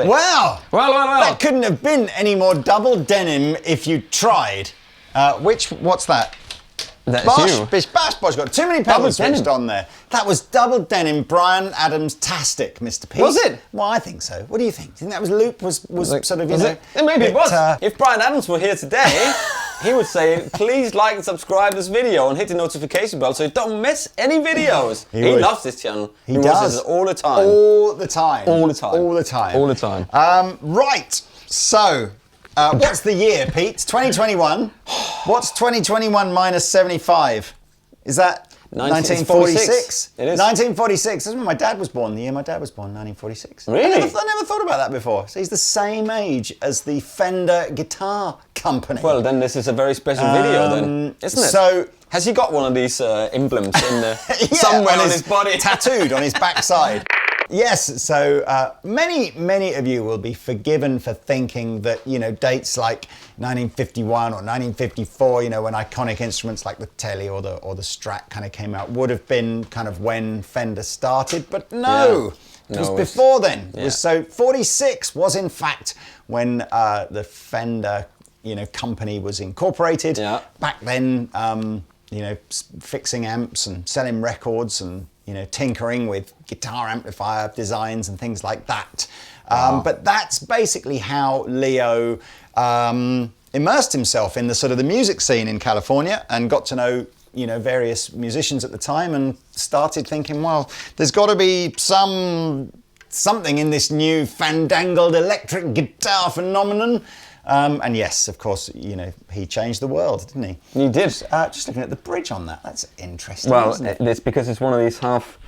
Well, that couldn't have been any more double denim if you tried. What's that? That's Bosh, you. Bish Bash Bosh got too many pedals switched on there. That was double denim Bryan Adams-tastic, Mr. P. Was it? Well, I think so. What do you think? Do you think that was Loop was sort of, you know... Maybe it was. If Bryan Adams were here today, he would say, please like and subscribe this video and hit the notification bell so you don't miss any videos. He loves this channel. He does. watches it all the time. All the time. All the time. All the time. All the time. Right. So... what's the year, Pete? 2021. What's 2021 minus 75? Is that 1946? It is. 1946. That's when my dad was born. The year my dad was born, 1946. Really? I never thought about that before. So he's the same age as the Fender Guitar Company. Well, then this is a very special video, then, isn't it? So... Has he got one of these emblems in somewhere on his body? Tattooed on his backside. Yes, so many of you will be forgiven for thinking that, you know, dates like 1951 or 1954, you know, when iconic instruments like the Tele or the Strat kind of came out, would have been kind of when Fender started, but no. Yeah. It was before then. Yeah. So 46 was in fact when the Fender, you know, company was incorporated. Yeah. Back then, you know, fixing amps and selling records and, you know, tinkering with guitar amplifier designs and things like that. But that's basically how Leo immersed himself in the sort of the music scene in California and got to know, you know, various musicians at the time and started thinking, well, there's got to be something in this new fandangled electric guitar phenomenon. And yes, of course, you know, he changed the world, didn't he? He did. Just looking at the bridge on that, that's interesting, well, isn't it? It's because it's one of these half...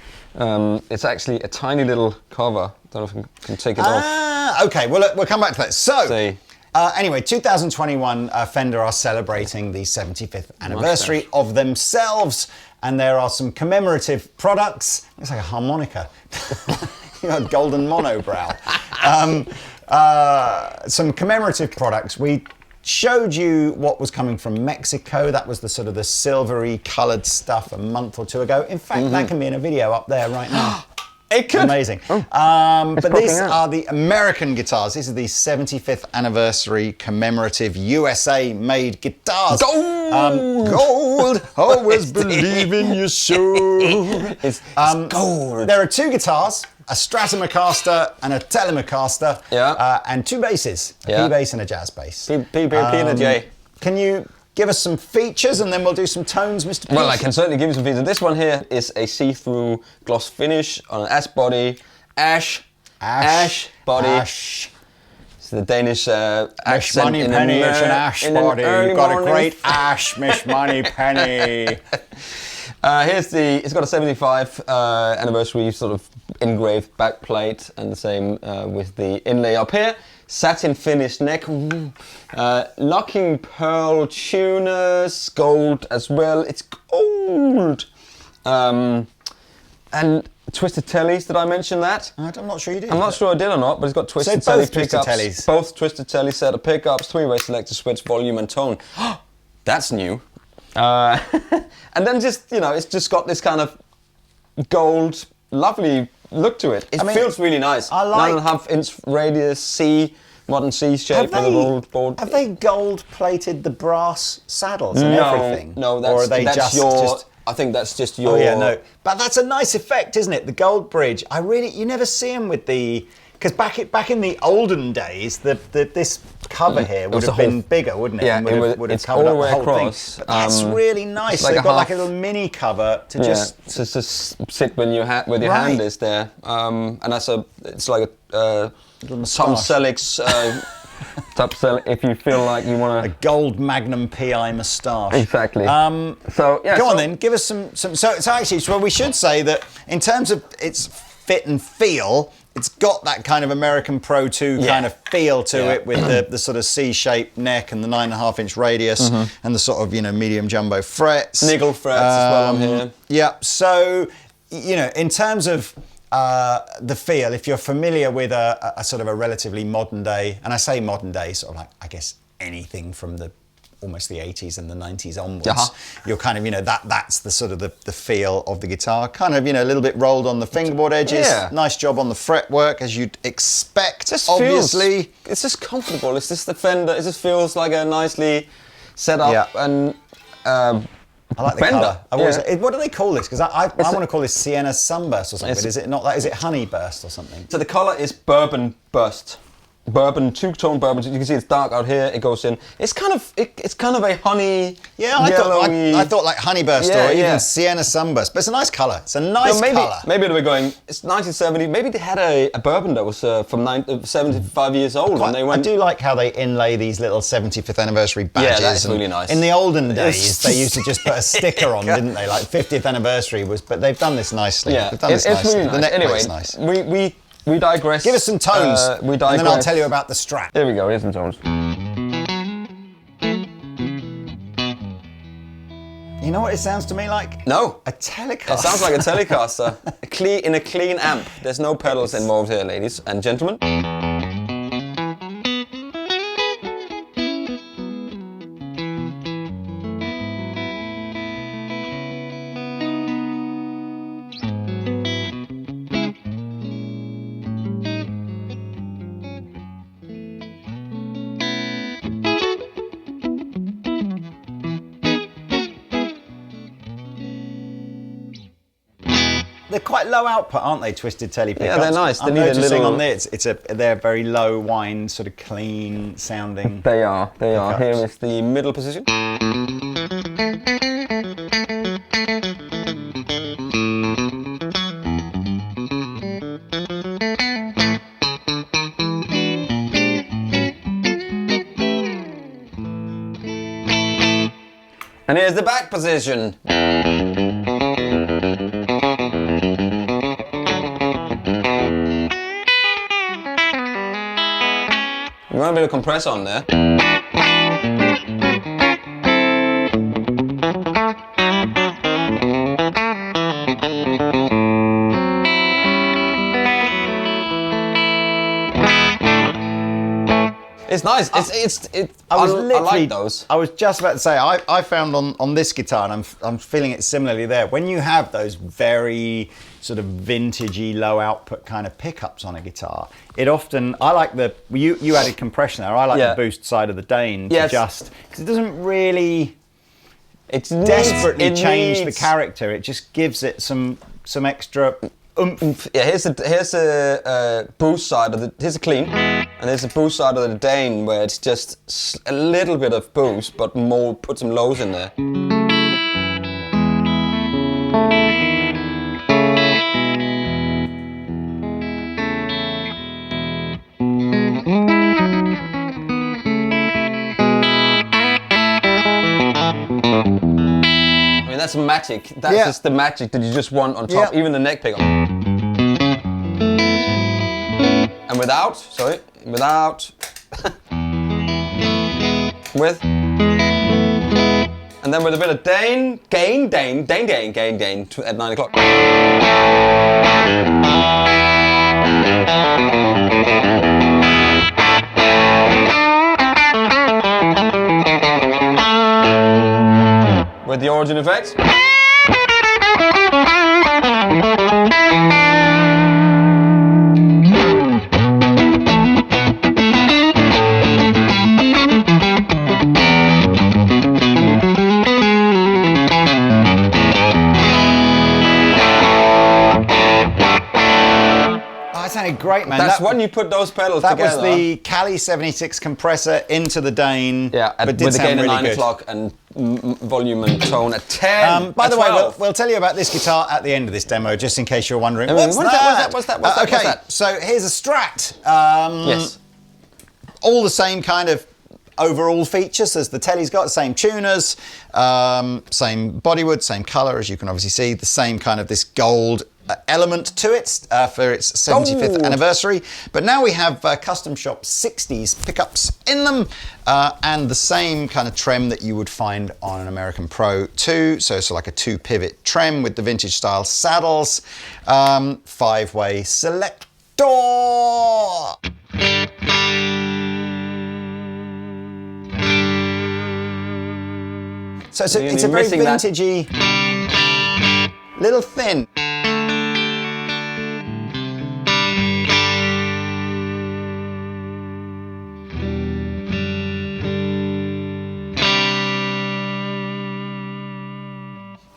it's actually a tiny little cover. Don't know if I can take it off. Okay, well, we'll come back to that. So, See. Anyway, 2021, Fender are celebrating the 75th anniversary of themselves, and there are some commemorative products. Looks like a harmonica. You know, golden monobrow. Some commemorative products. We showed you what was coming from Mexico. That was the sort of the silvery coloured stuff a month or two ago. In fact, that can be in a video up there right now. It could. Amazing. But these are the American guitars. These are the 75th anniversary commemorative USA-made guitars. Gold! Gold! Always believe in your soul. It's gold. There are two guitars, a Stratocaster and a Telecaster, and two basses, a P bass and a jazz bass. P and a J. Can you give us some features and then we'll do some tones, Mr. P? Well, I can certainly give you some features. This one here is a see-through gloss finish on an ash body. Ash body. Ash. It's the Danish accent. Mish Money Penny, it's an ash body. You've got a great ash, Mish Money Penny. It's got a 75 anniversary sort of engraved backplate, and the same with the inlay up here. Satin finished neck, locking pearl tuners, gold as well. It's gold. And twisted Teles, did I mention that? I'm not sure you did. I'm not sure I did or not, but it's got twisted So Tele both twisted pickups. Teles. Both twisted Tele set of pickups, three-way selector switch, volume and tone. That's new. And then just, you know, it's just got this kind of gold, lovely look to it. It feels really nice. I like... 9.5-inch radius C, modern C shape with a rolled board. Have they gold-plated the brass saddles and everything? No, or are they just I think that's just your... Oh yeah, no. But that's a nice effect, isn't it? The gold bridge. You never see them with the... Because back in the olden days, this cover here would have been bigger, wouldn't it? Yeah, and would have covered up the whole across, thing. But that's really nice. like They've got like a little mini cover to just sit when your hand is there, and it's like a Tom Selleck's top sell if you feel like you want a gold Magnum PI moustache. Exactly. Go on then, give us some. So we should say that in terms of its fit and feel, it's got that kind of American Pro 2 kind of feel to it, with the sort of C-shaped neck and the 9.5-inch radius and the sort of, you know, medium jumbo frets. Niggle frets as well on here. Yeah, so, you know, in terms of the feel, if you're familiar with a sort of a relatively modern day, and I say modern day, sort of like, I guess, anything from the almost the 80s and the 90s onwards. Uh-huh. You're kind of, that's the sort of the feel of the guitar. Kind of, a little bit rolled on the fingerboard edges. Yeah. Nice job on the fretwork, as you'd expect, Just obviously. It's just comfortable. It's just the Fender. It just feels like a nicely set up and... I like the Fender. colour. What do they call this? Because I want to call this Sienna Sunburst or something. Is it not that? Is it Honey Burst or something? So the colour is Bourbon Burst. Bourbon, two-tone bourbon. You can see it's dark out here. It goes in. It's kind of a honey. Yeah, I thought like Honey Burst or even Sienna Sunburst. But it's a nice colour. It's a nice colour. Maybe they were going. It's 1970. Maybe they had a bourbon that was from 75 years old, and they went. I do like how they inlay these little 75th anniversary badges. Yeah, that's really nice. In the olden days, they used to just put a sticker on, didn't they? Like 50th anniversary was, but they've done this nicely. Yeah, they've done this nicely. Really nice. The neck anyway, plate's nice. We digress. Give us some tones, we digress. and then I'll tell you about the Strat. Here we go, here's some tones. You know what it sounds to me like? No. A Telecaster. It sounds like a Telecaster. In a clean amp. There's no pedals involved here, ladies and gentlemen. They're quite low output, aren't they, Twisted Tele pickups? Yeah, they're nice. I'm noticing on this, they're very low wind, sort of clean sounding. They are. Pickups. Here is the middle position. And here's the back position. You want a bit of compressor on there. It's nice. I like those. I was just about to say, I found on this guitar, and I'm feeling it similarly there. When you have those very sort of vintagey, low output kind of pickups on a guitar, it often, I like you added compression there. I like the boost side of the Dane because it doesn't really desperately change the character. It just gives it some extra oomph. Yeah, here's the boost side of here's the clean, and here's the boost side of the Dane where it's just a little bit of boost, but more, put some lows in there. That's magic. That's just the magic that you just want on top, even the neck pickup. And without, with, and then with a bit of Dane at 9 o'clock. With the origin effects. That sounded great, man. That's when you put those pedals together. That was the Cali 76 compressor into the Dane. Yeah, with the gain at 9 o'clock and volume and tone at 10. By the way, we'll tell you about this guitar at the end of this demo, just in case you're wondering. What's that? So here's a Strat. Yes. All the same kind of overall features as the Tele's got, same tuners, same bodywood, same colour, as you can obviously see, the same kind of this gold element to it for its 75th anniversary. But now we have custom shop 60s pickups in them and the same kind of trem that you would find on an American Pro 2. So it's like a 2-pivot trem with the vintage style saddles, 5-way selector. So it's a very vintagey, little thin.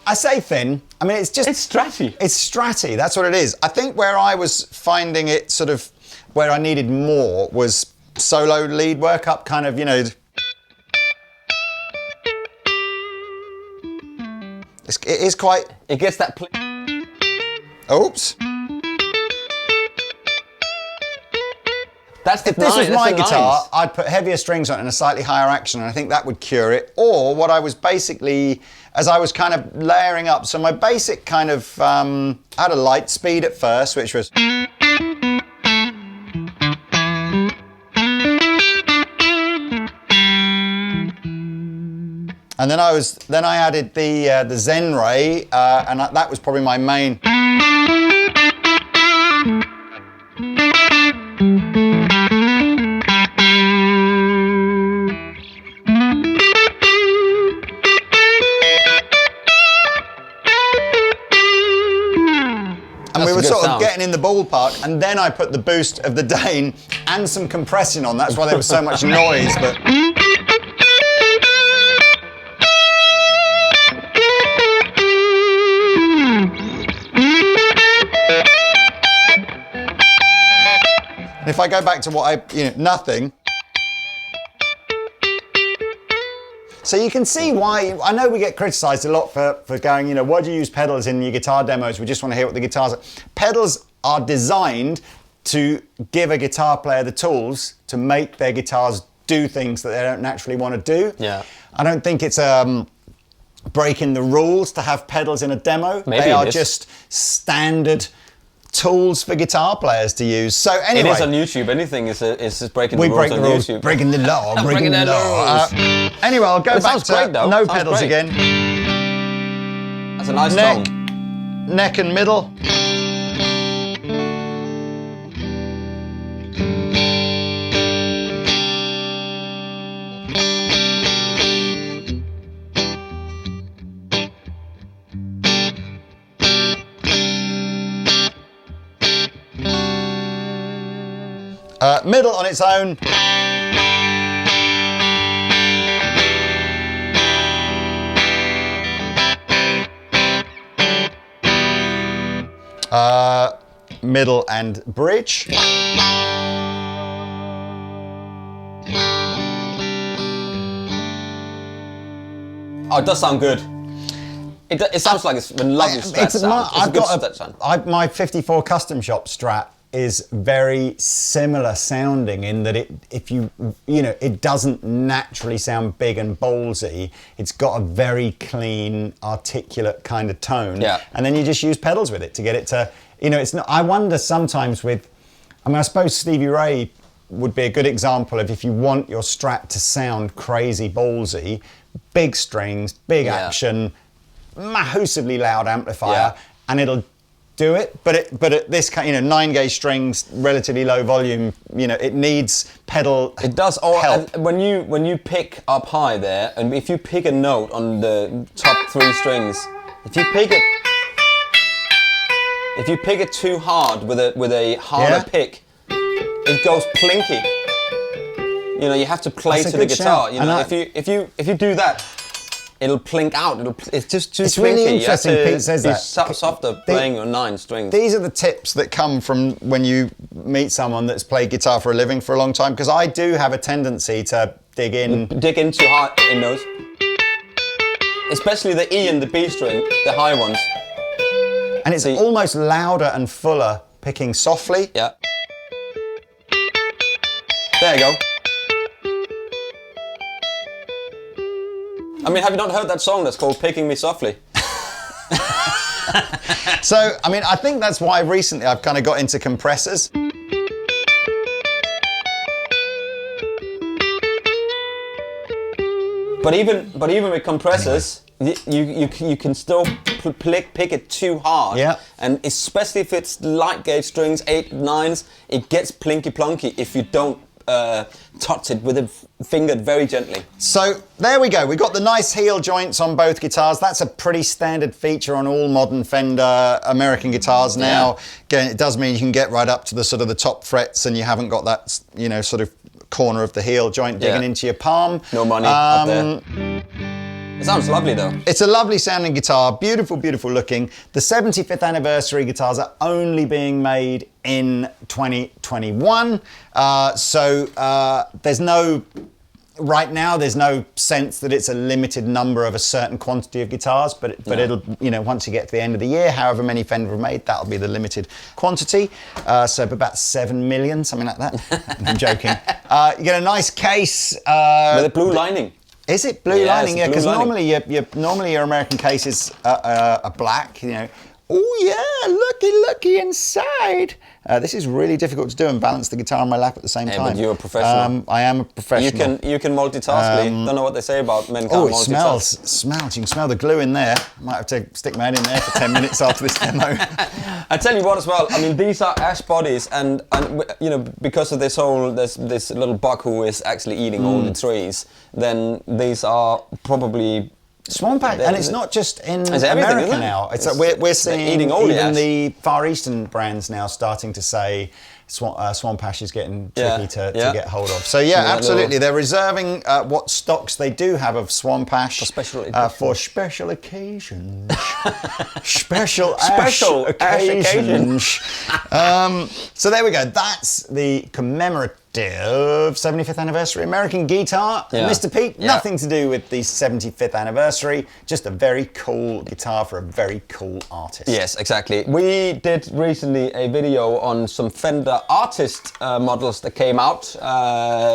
I say thin, I mean, it's stratty. It's stratty, that's what it is. I think where I was finding it sort of, where I needed more was solo lead work up kind of, you know. It is quite... It gets that... Oops. That's the If this was my guitar, I'd put heavier strings on it and a slightly higher action, and I think that would cure it. Or what I was basically, as I was kind of layering up, so my basic kind of, I had a light speed at first, which was... And then I added the Zen Ray, and that was probably my main. And we were sort of getting in the ballpark, and then I put the boost of the Dane and some compression on. That's why there was so much noise, but. And if I go back to what nothing. So you can see why, I know we get criticised a lot for going, why do you use pedals in your guitar demos? We just want to hear what the guitars are. Pedals are designed to give a guitar player the tools to make their guitars do things that they don't naturally want to do. Yeah. I don't think it's breaking the rules to have pedals in a demo. Maybe they are it is. just standard tools for guitar players to use. So anyway, it is on YouTube. Anything is breaking the rules break on the rules, YouTube. breaking the law, breaking the law. Anyway, I'll go back to great, though. no Sounds pedals great. again. That's a nice Neck, tone. neck and middle. Middle on its own. Middle and bridge. Oh, it does sound good. It sounds like it's a lovely Strat sound. It's a good Strat sound. My 54 Custom Shop Strat is very similar sounding in that it doesn't naturally sound big and ballsy. It's got a very clean, articulate kind of tone. Yeah. And then you just use pedals with it to get it to, it's not. I wonder sometimes I suppose Stevie Ray would be a good example of if you want your Strat to sound crazy ballsy, big strings, big action, massively loud amplifier, and it'll do it, but at this kind, 9-gauge strings, relatively low volume, it needs pedal. It does. Help. When you pick up high there, and if you pick a note on the top 3 strings, if you pick it too hard with a harder pick, it goes plinky. You have to play to the guitar. If you do that, it'll plink out. It's just too It's plinky. really interesting Pete says that. Softer playing your 9 strings. These are the tips that come from when you meet someone that's played guitar for a living for a long time, because I do have a tendency to dig in. Dig in too hard in those. Especially the E and the B string, the high ones. And it's almost louder and fuller picking softly. Yeah. There you go. I mean, have you not heard that song that's called Picking Me Softly? So, I think that's why recently I've kind of got into compressors. But even with compressors, you can still pick it too hard. Yeah. And especially if it's light gauge strings, 8, 9s, it gets plinky plonky if you don't touch it with a finger very gently. So there we go. We've got the nice heel joints on both guitars. That's a pretty standard feature on all modern Fender American guitars now. Again, it does mean you can get right up to the sort of the top frets, and you haven't got that, you know, sort of corner of the heel joint digging into your palm. No money up there. It sounds lovely though. It's a lovely sounding guitar, beautiful, beautiful looking. The 75th anniversary guitars are only being made in 2021. There's no, right now there's no sense that it's a limited number of a certain quantity of guitars, but it'll, you know, once you get to the end of the year, however many Fender have made, that'll be the limited quantity. So about 7 million, something like that. I'm joking. You get a nice case. With a blue lining. Is it blue lining? Yeah, because lining. normally your American cases are black. You know. Oh yeah, looky inside. This is really difficult to do and balance the guitar on my lap at the same time. But you're a professional. I am a professional. You can multitask. Don't know what they say about men can't multitask. It smells. You can smell the glue in there. Might have to stick my head in there for 10 minutes after this demo. I tell you what as well, I mean, these are ash bodies, and you know, because of this whole, this little bug who is actually eating all the trees, then these are probably... Swamp ash, and it's not just in America now. It's like we're seeing even the Far Eastern brands now starting to say swamp ash is getting tricky to get hold of. So yeah, absolutely. They're reserving what stocks they do have of swamp ash for special occasions. special occasions. So there we go. That's the commemorative 75th anniversary American guitar. Mr. Pete, nothing to do with the 75th anniversary, just a very cool guitar for a very cool artist. Yes, exactly. We did recently a video on some Fender artist models that came out.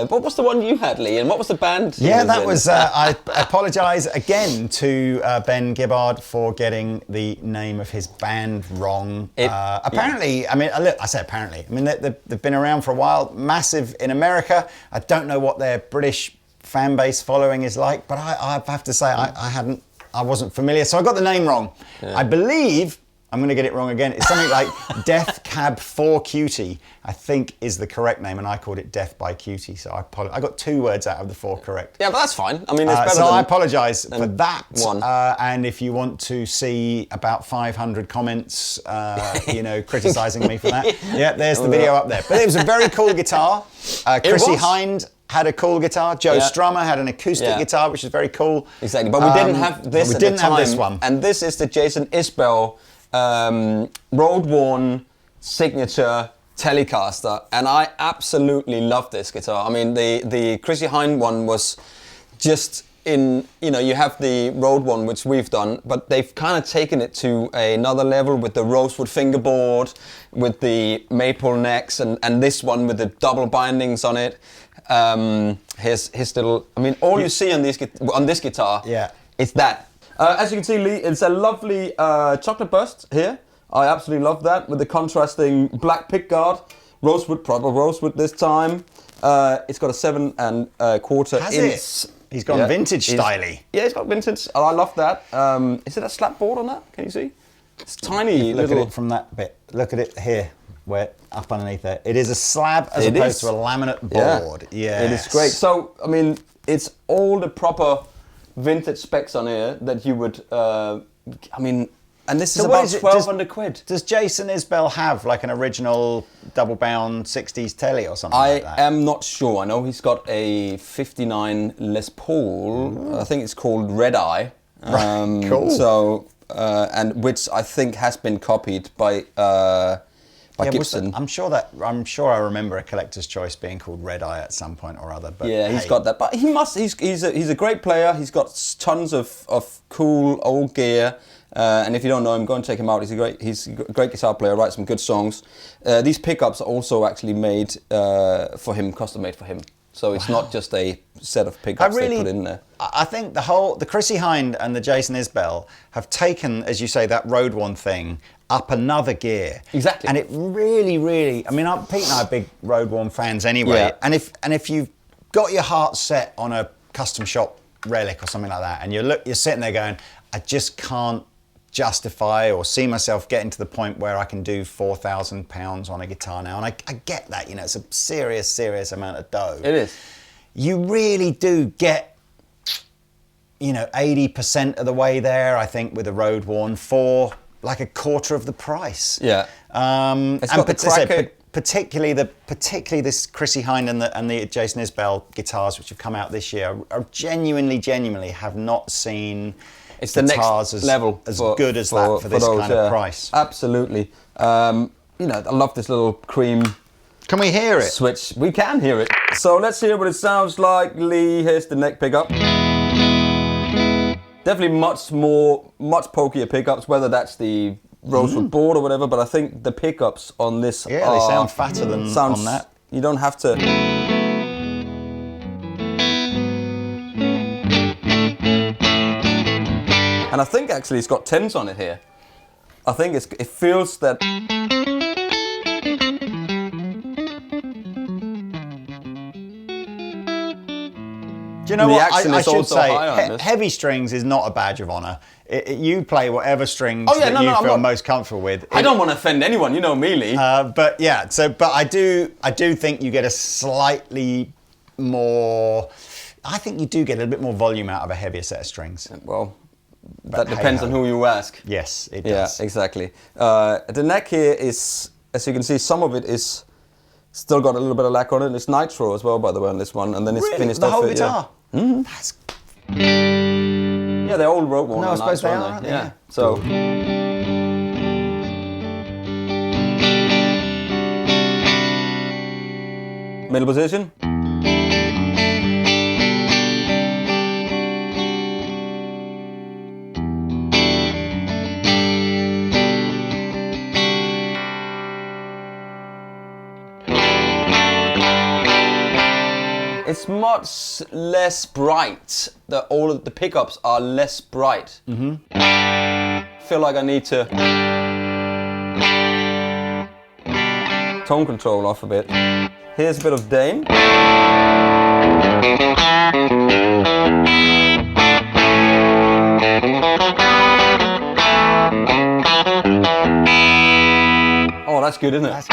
What was the one you had, Lee, and what was the band? That was, I apologise again to Ben Gibbard for getting the name of his band wrong. Apparently, I mean, look, I say apparently, I mean, they've been around for a while, massive in America. I don't know what their British fan base following is like, but I have to say I wasn't familiar, so I got the name wrong. I believe, I'm going to get it wrong again, it's something like Death Cab 4 Cutie, I think is the correct name, and I called it Death by Cutie, so I got 2 words out of the 4 correct. Yeah, but that's fine. I mean, it's better so than I apologise for that one. And if you want to see about 500 comments, you know, criticising me for that, there's the video up there. But it was a very cool guitar. Chrissy Hind had a cool guitar. Joe Strummer had an acoustic guitar, which is very cool. Exactly, but we didn't have this at the time. Have this one. And this is the Jason Isbell road-worn signature Telecaster, and I absolutely love this guitar. I mean, the Chrissy Hind one was just in, you know, you have the road one, which we've done, but they've kind of taken it to another level with the rosewood fingerboard, with the maple necks, and this one with the double bindings on it. His little, I mean, all you see on this guitar is that. As you can see, Lee, it's a lovely chocolate burst here. I absolutely love that with the contrasting black pickguard, rosewood, proper rosewood this time. It's got a 7 1/4 inch. He's gone vintage styly. Yeah, it's got vintage. I love that. Is it a slap board on that? Can you see? It's tiny. Look at it from that bit. Look at it here, where up underneath there. It is a slab as opposed to a laminate board. Yeah, it is great. So I mean, it's all the proper vintage specs on here that you would. I mean. And this is about 1,200 quid. Does Jason Isbell have like an original double-bound 60s Tele or something like that? I am not sure. I know he's got a 59 Les Paul. I think it's called Red Eye. Cool. So, and which I think has been copied by Gibson. I'm sure I remember a collector's choice being called Red Eye at some point or other. But he's got that. But he's a great player. He's got tons of cool old gear. And if you don't know him, go and check him out. He's a great guitar player, writes some good songs. These pickups are also actually made for him, custom made for him. So it's not just a set of pickups they put in there. I think the Chrissy Hind and the Jason Isbell have taken, as you say, that Road One thing up another gear. Exactly. And it really, really, I mean, Pete and I are big Road One fans anyway. Yeah. And if you've got your heart set on a custom shop relic or something like that, and you're sitting there going, I just can't justify or see myself getting to the point where I can do £4,000 on a guitar now. And I get that, you know, it's a serious amount of dough. It is. You really do get, you know, 80% of the way there, I think, with a Road Worn for like a quarter of the price. Yeah. It's got particularly this Chrissy Hynde and the Jason Isbell guitars, which have come out this year, are genuinely have not seen it's the next level as good as that for this those, kind of price. Absolutely. You know, I love this little cream. Can we hear it? Switch. We can hear it. So let's hear what it sounds like. Lee, here's the neck pickup. Definitely much pokier pickups, whether that's the rosewood board or whatever, but I think the pickups on this they sound fatter than on that. You don't have to... And I think actually it's got 10s on it here. I think it feels that... Do you know what? I should say, heavy strings is not a badge of honour. You play whatever strings that you feel most comfortable with. I don't want to offend anyone, you know me, Lee. But yeah, but I do think you get a slightly more. I think you do get a little bit more volume out of a heavier set of strings. Well, that depends on who you ask. Yes, it does. Yeah, exactly. The neck here is, as you can see, some of it is still got a little bit of lack on it. It's nitro as well, by the way, on this one, and then it's finished off. The whole guitar. Yeah. Mm-hmm. That's... Yeah, they're all Road Worn. No, I suppose they are, aren't they? Yeah. So. Middle position. It's much less bright. All of the pickups are less bright. Mm-hmm. I feel like I need to tone control off a bit. Here's a bit of Dane. Oh, that's good, isn't it?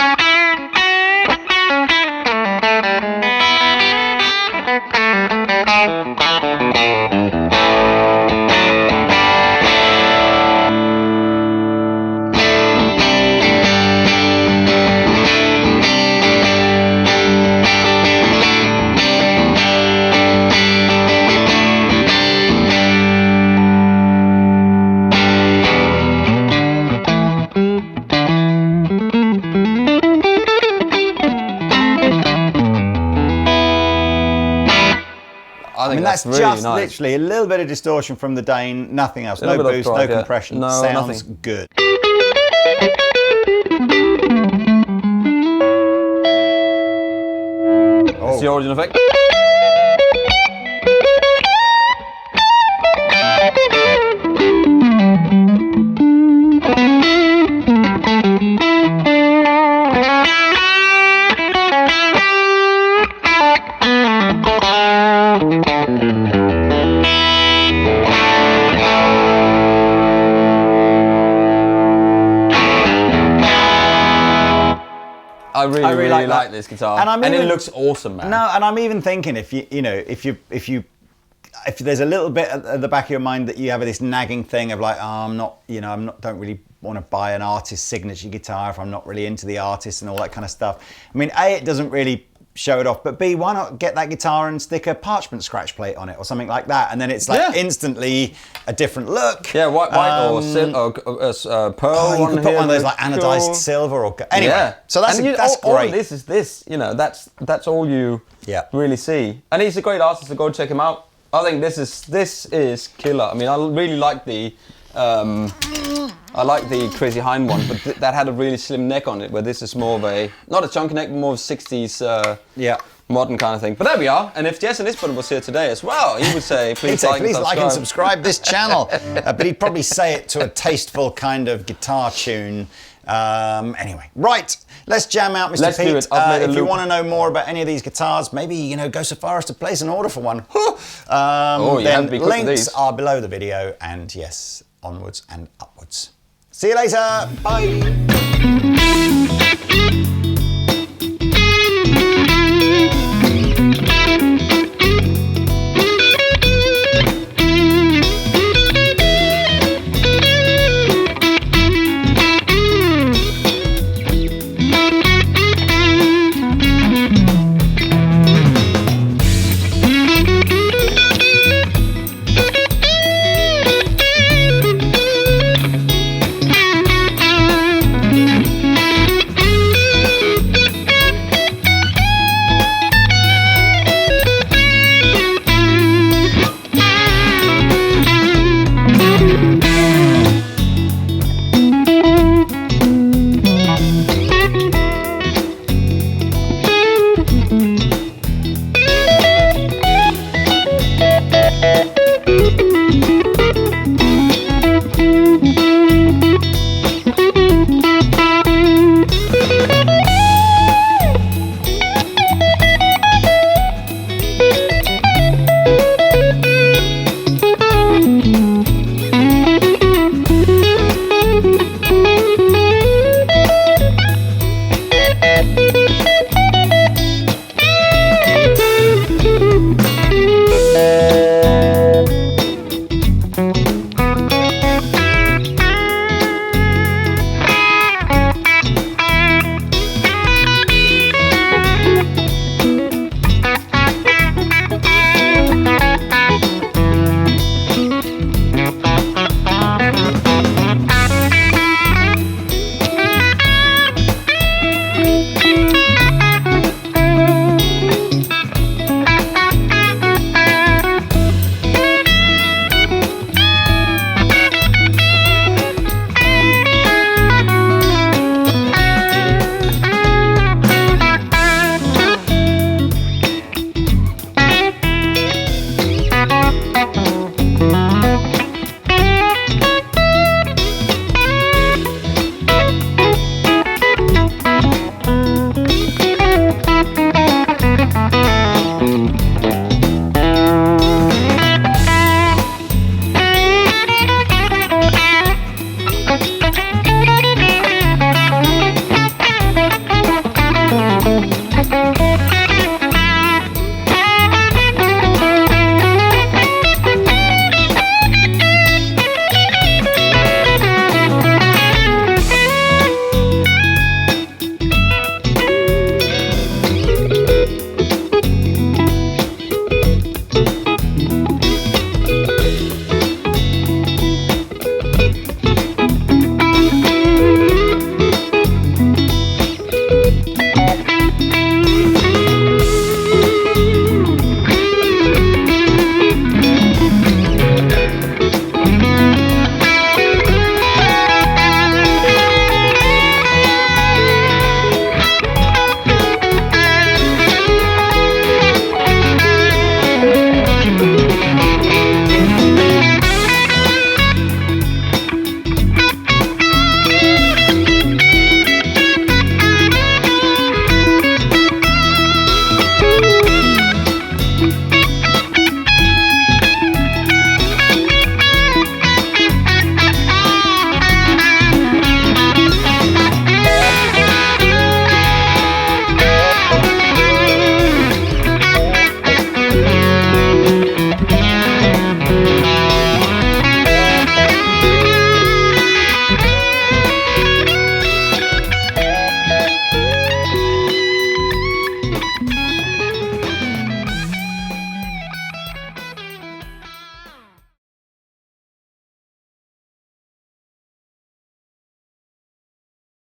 I mean, that's really just nice. Literally a little bit of distortion from the Dane, nothing else. No boost, no compression. No, sounds nothing. Good. It's the origin effect. I really like this guitar, and it looks awesome, man. No, and I'm even thinking if there's a little bit at the back of your mind that you have this nagging thing of like, don't really want to buy an artist signature guitar if I'm not really into the artist and all that kind of stuff. I mean, A, it doesn't really show it off, but B, why not get that guitar and stick a parchment scratch plate on it or something like that, and then it's like instantly a different look. Yeah, white or pearl. You could put one of those like anodized silver or anyway. So that's great. All of this is this. You know, that's all you really see. And he's a great artist, so go check him out. I think this is killer. I mean, I really like the Crazy Hind one, but that had a really slim neck on it, where this is more of a, not a chunky neck, but more of a 60s modern kind of thing. But there we are. And if Jason Isbell was here today as well, he would say, please like and subscribe this channel. But he'd probably say it to a tasteful kind of guitar tune. Anyway, right. Let's jam out, Mr. Let's Pete. do it. If you want to know more about any of these guitars, maybe go so far as to place an order for one. Then links are below the video, and yes, onwards and upwards. See you later. Bye.